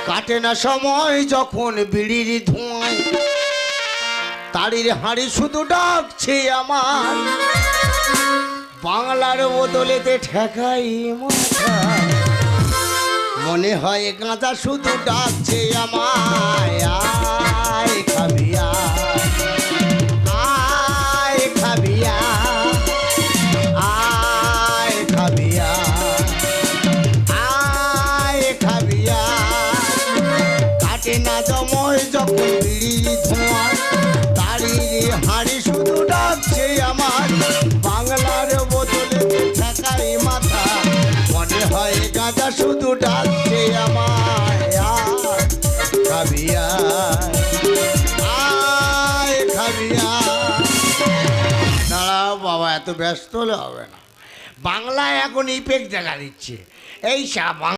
কাটে না সময় যখন বিড়ির ধোঁয়ায় তারির হাঁড়ি শুধু ডাকছে আমার বাংলার বদলেতে ঠেকাই মাথা মনে হয় গাঁজা শুধু ডাকছে আমায় আয় খাবি আয় খাবি আয় খাবি আয় খাবি কাটে না সময় যখন বিড়ি ধোঁয়া তারির হাঁড়ি শুধু ডাকছে আমার বাংলার বদলে ঠেকাই মাথা মনে হয় গাঁজা শুধু ডাকছে আমায় খাবি আয় খাবি দাঁড়াও বাবা, এত ব্যস্ত হলে হবে না। বাংলায় এখন ইফেক্ট দেখা দিচ্ছে এই